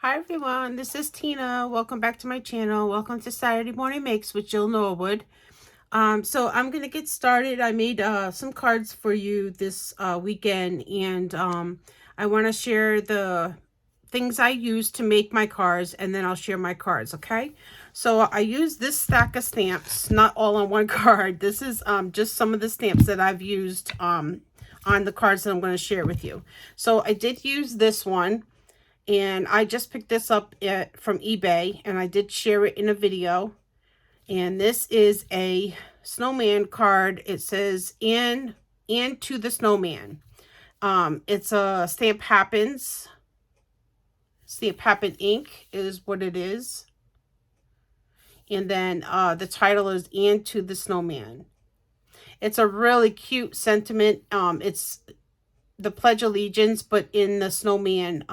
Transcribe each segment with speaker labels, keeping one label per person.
Speaker 1: Hi everyone, this is Tina. Welcome back to my channel. Welcome to Saturday Morning Makes with Jill Norwood. So I'm going to get started. I made some cards for you this weekend, and I want to share the things I use to make my cards, and then I'll share my cards, okay? So I use this stack of stamps, not all on one card. This is just some of the stamps that I've used on the cards that I'm going to share with you. So I did use this one. And I just picked this up from eBay, and I did share it in a video. And this is a snowman card. It says and to the snowman. It's a Stamp Happens. Stamp Happen Ink is what it is. And then the title is And to the Snowman. It's a really cute sentiment. It's the Pledge Allegiance, but in the snowman.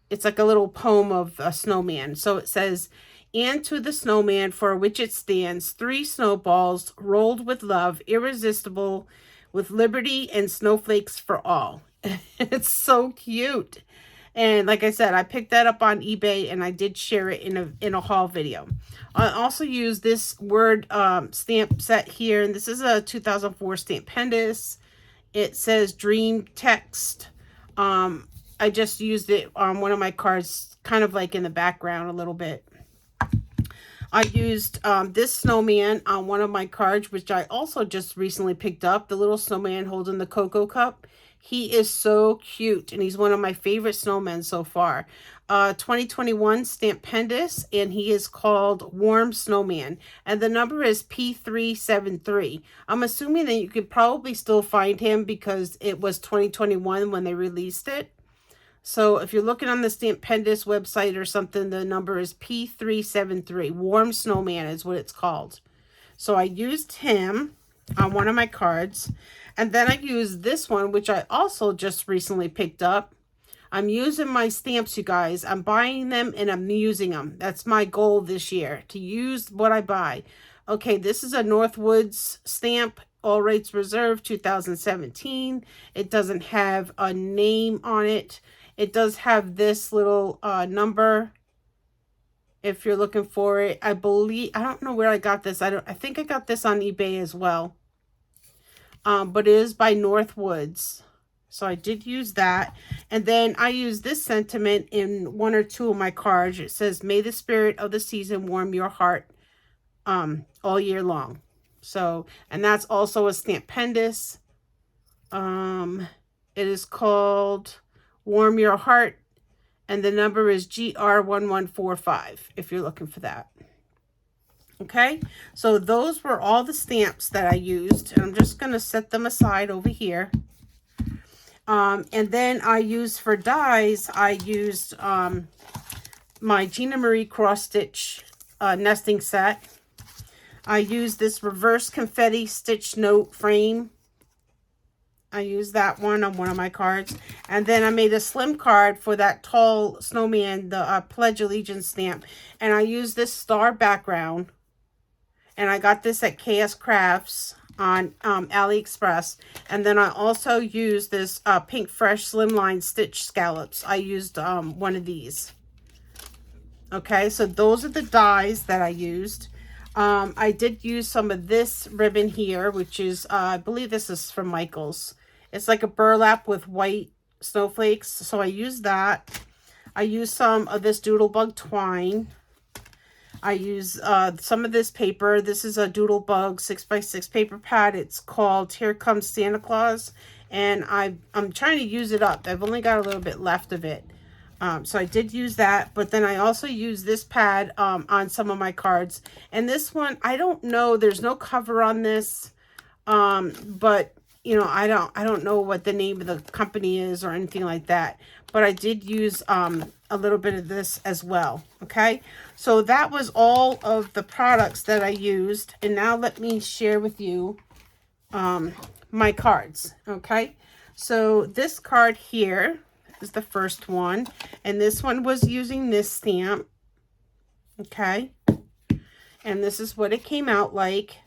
Speaker 1: It's like a little poem of a snowman. So it says, and to the snowman for which it stands, 3 snowballs rolled with love, irresistible, with liberty and snowflakes for all. It's so cute. And like I said, I picked that up on eBay, and I did share it in a haul video. I also use this word stamp set here, and this is a 2004 Stampendous. It says Dream Text. I just used it on one of my cards, kind of like in the background a little bit. I used this snowman on one of my cards, which I also just recently picked up. The little snowman holding the cocoa cup. He is so cute, and he's one of my favorite snowmen so far. 2021 Stampendous, and he is called Warm Snowman. And the number is P373. I'm assuming that you could probably still find him because it was 2021 when they released it. So if you're looking on the Stampendous website or something, the number is P373. Warm Snowman is what it's called. So I used him on one of my cards. And then I used this one, which I also just recently picked up. I'm using my stamps, you guys. I'm buying them and I'm using them. That's my goal this year, to use what I buy. Okay, this is a Northwoods stamp. All Rights Reserved 2017. It doesn't have a name on it. It does have this little number if you're looking for it. I don't know where I got this. I think I got this on eBay as well. But it is by Northwoods. So I did use that. And then I used this sentiment in 1 or 2 of my cards. It says, may the spirit of the season warm your heart all year long. So, and that's also a Stampendous. It is called Warm Your Heart, and the number is GR1145 if you're looking for that. Okay, so those were all the stamps that I used, and I'm just going to set them aside over here. And then I used for dies, I used my Gina Marie cross stitch nesting set. I used this reverse confetti stitch note frame. I used that one on one of my cards. And then I made a slim card for that tall snowman, the Pledge Allegiance stamp. And I used this star background. And I got this at KS Crafts on AliExpress. And then I also used this Pink Fresh Slimline Stitch Scallops. I used one of these. Okay, so those are the dies that I used. I did use some of this ribbon here, which is, I believe this is from Michaels. It's like a burlap with white snowflakes. So I used that. I used some of this Doodlebug twine. I use some of this paper. This is a Doodlebug 6x6 paper pad. It's called Here Comes Santa Claus. And I'm trying to use it up. I've only got a little bit left of it. So I did use that, but then I also used this pad on some of my cards. And this one, I don't know, there's no cover on this, but you know, I don't know what the name of the company is or anything like that. But I did use a little bit of this as well. Okay, so that was all of the products that I used. And now let me share with you my cards. Okay, so this card here is the first one, and this one was using this stamp. Okay, and this is what it came out like.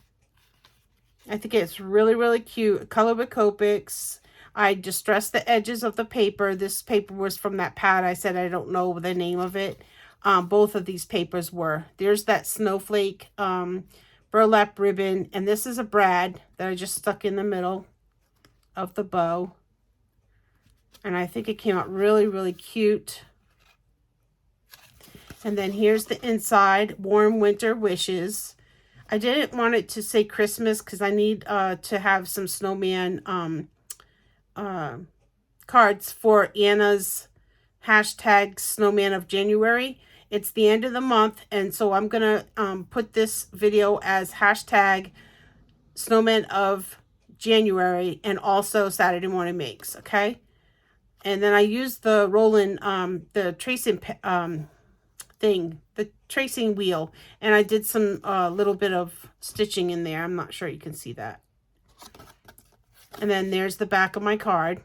Speaker 1: I think it's really, really cute. Color with Copics. I distressed the edges of the paper. This paper was from that pad. I said I don't know the name of it. Both of these papers were. There's that snowflake burlap ribbon. And this is a brad that I just stuck in the middle of the bow. And I think it came out really, really cute. And then here's the inside, Warm Winter Wishes. I didn't want it to say Christmas because I need to have some snowman cards for Anna's hashtag Snowman of January. It's the end of the month, and so I'm going to put this video as hashtag Snowman of January and also Saturday Morning Makes, okay? And then I used the Roland, the tracing thing, the tracing wheel, and I did some little bit of stitching in there. I'm not sure you can see that. And then there's the back of my card.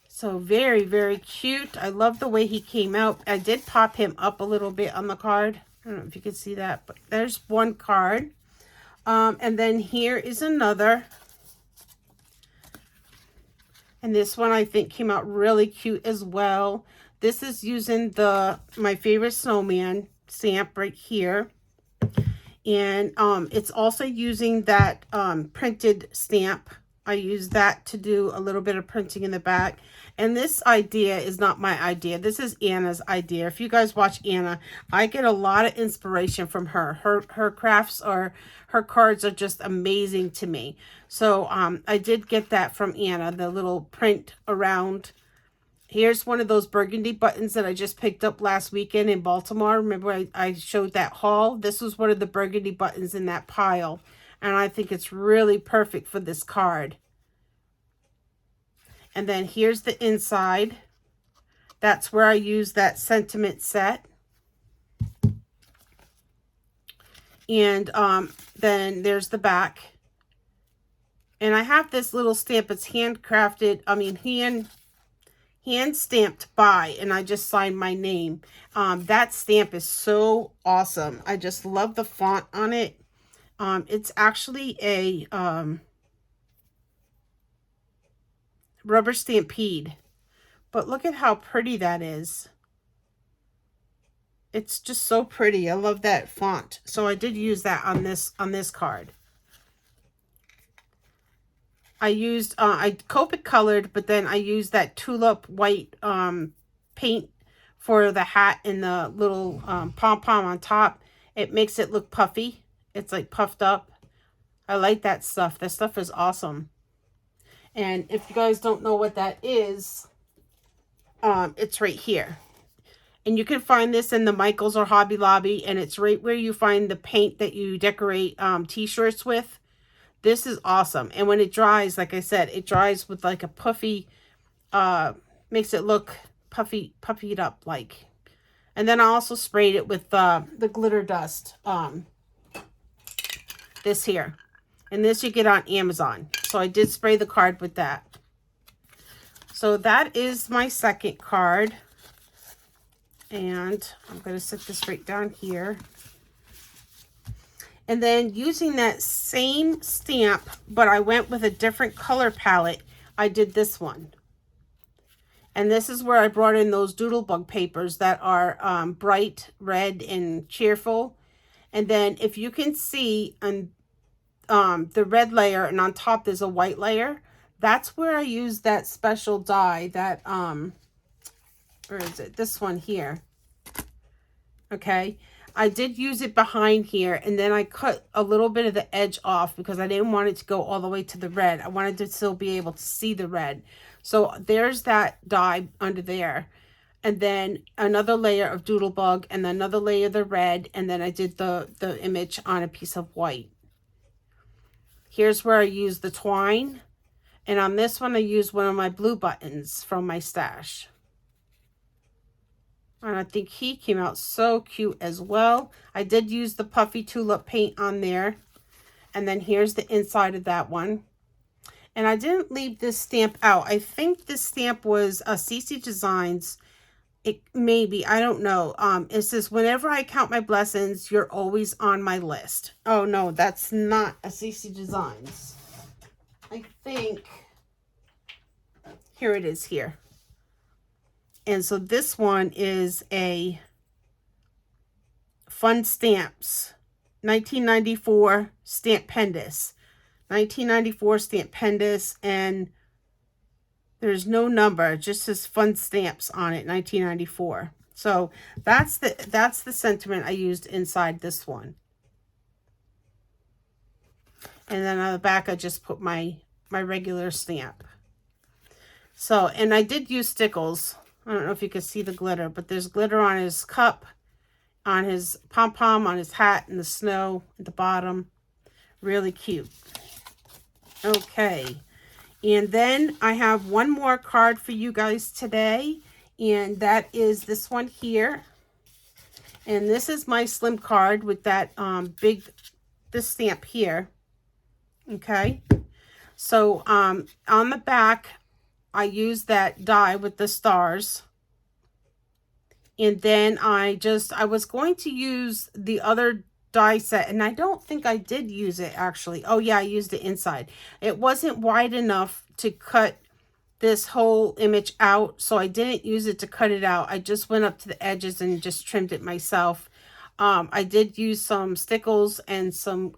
Speaker 1: So very, very cute. I love the way he came out. I did pop him up a little bit on the card. I don't know if you can see that, but there's one card. And then here is another. And this one I think came out really cute as well. This is using my favorite snowman stamp right here. And it's also using that printed stamp. I use that to do a little bit of printing in the back. And this idea is not my idea. This is Anna's idea. If you guys watch Anna, I get a lot of inspiration from her. Her crafts or her cards are just amazing to me. So I did get that from Anna, the little print around. Here's one of those burgundy buttons that I just picked up last weekend in Baltimore. Remember I showed that haul? This was one of the burgundy buttons in that pile. And I think it's really perfect for this card. And then here's the inside. That's where I use that sentiment set. And then there's the back. And I have this little stamp. It's handcrafted. I mean, hand stamped by, and I just signed my name. That stamp is so awesome. I just love the font on it. It's actually a Rubber Stampede, but look at how pretty that is. It's just so pretty. I love that font. So I did use that on this card. I used I Copic colored, but then I used that tulip white paint for the hat and the little pom-pom on top. It makes it look puffy. It's like puffed up. I like that stuff. That stuff is awesome. And if you guys don't know what that is, it's right here. And you can find this in the Michaels or Hobby Lobby, and it's right where you find the paint that you decorate t-shirts with. This is awesome. And when it dries, like I said, it dries with like a puffy, makes it look puffied up like. And then I also sprayed it with the glitter dust, this here. And this you get on Amazon. So I did spray the card with that. So that is my second card. And I'm going to set this right down here. And then using that same stamp, but I went with a different color palette, I did this one. And this is where I brought in those Doodlebug papers that are bright red and cheerful. And then if you can see on the red layer and on top there's a white layer, that's where I use that special die that, where is it? This one here. Okay. I did use it behind here, and then I cut a little bit of the edge off because I didn't want it to go all the way to the red. I wanted to still be able to see the red. So there's that die under there. And then another layer of Doodlebug, and then another layer of the red, and then I did the image on a piece of white. Here's where I use the twine. And on this one, I used one of my blue buttons from my stash. And I think he came out so cute as well. I did use the puffy tulip paint on there. And then here's the inside of that one. And I didn't leave this stamp out. I think this stamp was a CC Designs. It maybe, I don't know. It says, whenever I count my blessings, you're always on my list. Oh no, that's not a CC Designs. I think, here it is here. And so this one is a Fun Stamps 1994 Stampendous. 1994 Stampendous, and there's no number, it just says Fun Stamps on it, 1994. So that's the sentiment I used inside this one. And then on the back I just put my regular stamp. So, and I did use stickles. I don't know if you can see the glitter, but there's glitter on his cup, on his pom-pom, on his hat, and the snow at the bottom. Really cute. Okay. And then I have one more card for you guys today. And that is this one here. And this is my slim card with that this stamp here. Okay. So on the back, I used that die with the stars. And then I was going to use the other die set, and I don't think I did use it actually. Oh yeah, I used it inside. It wasn't wide enough to cut this whole image out, so I didn't use it to cut it out. I just went up to the edges and just trimmed it myself. I did use some stickles and some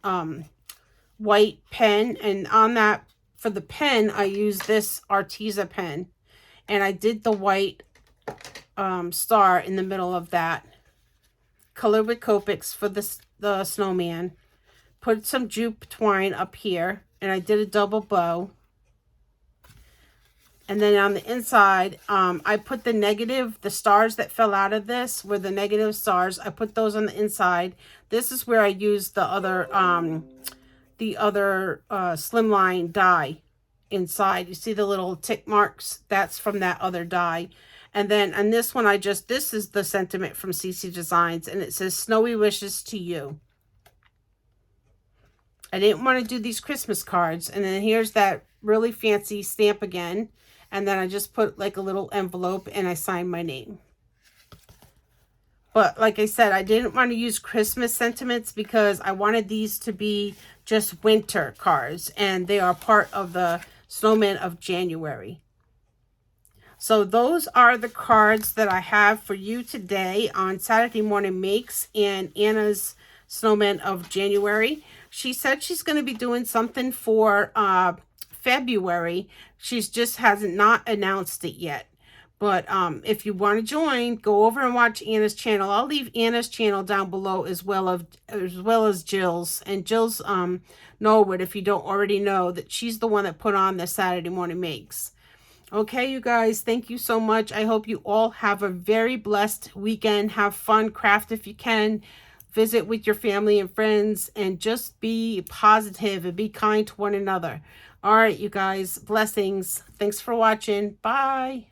Speaker 1: white pen, and on that, for the pen, I used this Arteza pen, and I did the white star in the middle of that. Colored with Copics for the snowman. Put some jute twine up here, and I did a double bow. And then on the inside, I put the stars that fell out of this were the negative stars. I put those on the inside. This is where I used the other slimline die inside. You see the little tick marks? That's from that other die. And then on this one, this is the sentiment from CC Designs, and it says, Snowy Wishes to You. I didn't want to do these Christmas cards. And then here's that really fancy stamp again. And then I just put like a little envelope and I signed my name. But like I said, I didn't want to use Christmas sentiments because I wanted these to be just winter cards. And they are part of the Snowman of January. So those are the cards that I have for you today on Saturday Morning Makes and Anna's Snowman of January. She said she's going to be doing something for February. She's just hasn't not announced it yet. But if you want to join, go over and watch Anna's channel. I'll leave Anna's channel down below as well as Jill's. And Jill's Norwood, if you don't already know, that she's the one that put on the Saturday Morning Makes. Okay, you guys, thank you so much. I hope you all have a very blessed weekend. Have fun, craft if you can. Visit with your family and friends, and just be positive and be kind to one another. All right, you guys, blessings. Thanks for watching. Bye.